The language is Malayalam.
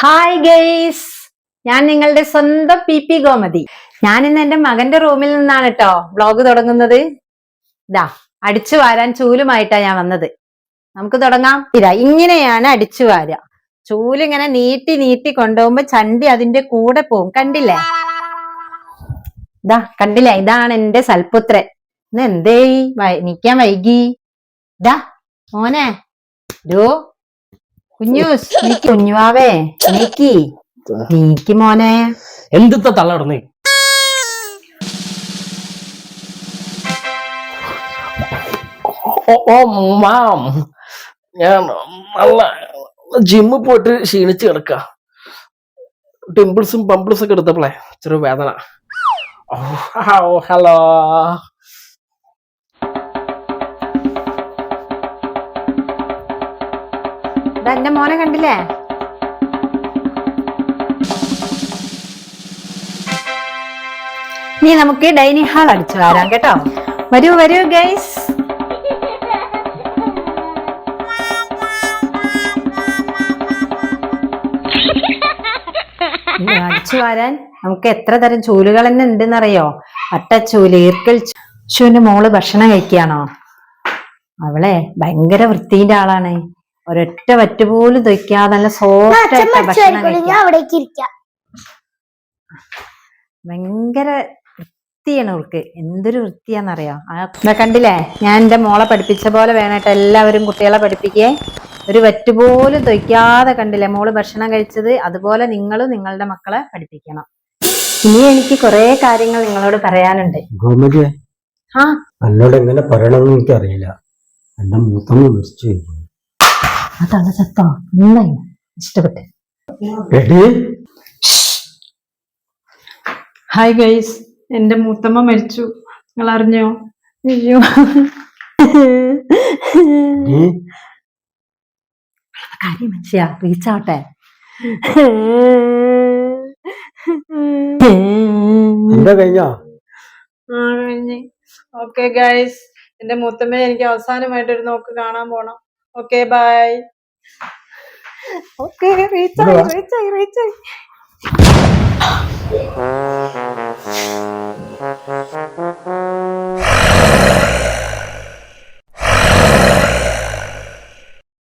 ഹായ് ഗൈസ്, ഞാൻ നിങ്ങളുടെ സ്വന്തം പി ഗോമതി. ഞാൻ ഇന്ന് എന്റെ മകന്റെ റൂമിൽ നിന്നാണ് കേട്ടോ വ്ളോഗ് തുടങ്ങുന്നത്. ഇതാ അടിച്ചു വാരാൻ ചൂലുമായിട്ടാ ഞാൻ വന്നത്. നമുക്ക് തുടങ്ങാം. ഇങ്ങനെയാണ് അടിച്ചു വാരുക. ചൂലിങ്ങനെ നീട്ടി നീട്ടി കൊണ്ടുപോകുമ്പോ ചണ്ടി അതിന്റെ കൂടെ പോകും. കണ്ടില്ലേ? കണ്ടില്ലേ? ഇതാണ് എന്റെ സൽപുത്രൻ. ഇന്ന് എന്തേ നിക്കാൻ വൈകി? മോനെ കുഞ്ഞുവാവേ നീക്ക് മോനെ. എന്തിത്ത തള്ളടന്നേ? ഞാൻ നല്ല ജിമ്മ് പോയിട്ട് ക്ഷീണിച്ച് കിടക്ക. ടിമ്പിൾസും പമ്പിൾസും ഒക്കെ എടുത്തപ്പോളേ ചെറിയ വേദന. ഹലോ, എന്റെ മോനെ കണ്ടില്ലേ? നീ നമുക്ക് ഡൈനിങ് ഹാൾ അടിച്ചു വരാം കേട്ടോ. വരൂ വരൂ ഗൈസ്. അടിച്ചു വാരാൻ നമുക്ക് എത്ര തരം ചൂലുകൾ തന്നെ ഉണ്ടെന്നറിയോ? അട്ടച്ചൂല്, ഈർക്കൽ ചൂലിന്റെ മോള് ഭക്ഷണം കഴിക്കുകയാണോ? അവളെ ഭയങ്കര വൃത്തിന്റെ ആളാണ്. ഒരൊറ്റ വറ്റ് പോലും തൊയ്ക്കാതെ നല്ല സോഫ്റ്റ് ആയിട്ട് ഭക്ഷണം കഴിക്കാം. ഭയങ്കര വൃത്തിയാണ് അവൾക്ക്. എന്തൊരു വൃത്തിയാന്നറിയോ? കണ്ടില്ലേ? ഞാൻ എന്റെ മോളെ പഠിപ്പിച്ച പോലെ വേണേട്ടോ എല്ലാവരും കുട്ടികളെ പഠിപ്പിക്കേ. ഒരു വറ്റ് പോലും തൊയ്ക്കാതെ കണ്ടില്ലേ മോള് ഭക്ഷണം കഴിച്ചത്? അതുപോലെ നിങ്ങളും നിങ്ങളുടെ മക്കളെ പഠിപ്പിക്കണം. ഇനി എനിക്ക് കുറെ കാര്യങ്ങൾ നിങ്ങളോട് പറയാനുണ്ട്. എന്നോട് എങ്ങനെ പറയണമെന്ന് എനിക്കറിയില്ല. എന്റെ മൂത്തമ്മ മരിച്ചു. അതാണ് സത്യം. നന്നായി ഇഷ്ടപ്പെട്ട്. ഹായ് ഗൈസ്, എന്റെ മൂത്തമ്മ മരിച്ചു. നിങ്ങൾ അറിഞ്ഞോ? അയ്യോ, കാര്യം മനുഷ്യ റീച്ചാവട്ടെ. കഴിഞ്ഞ ഓക്കെ ഗൈസ്, എന്റെ മൂത്തമ്മയെ എനിക്ക് അവസാനമായിട്ടൊരു നോക്ക് കാണാൻ പോണം. Okay bye. ഓക്കെ റീച്ചായി.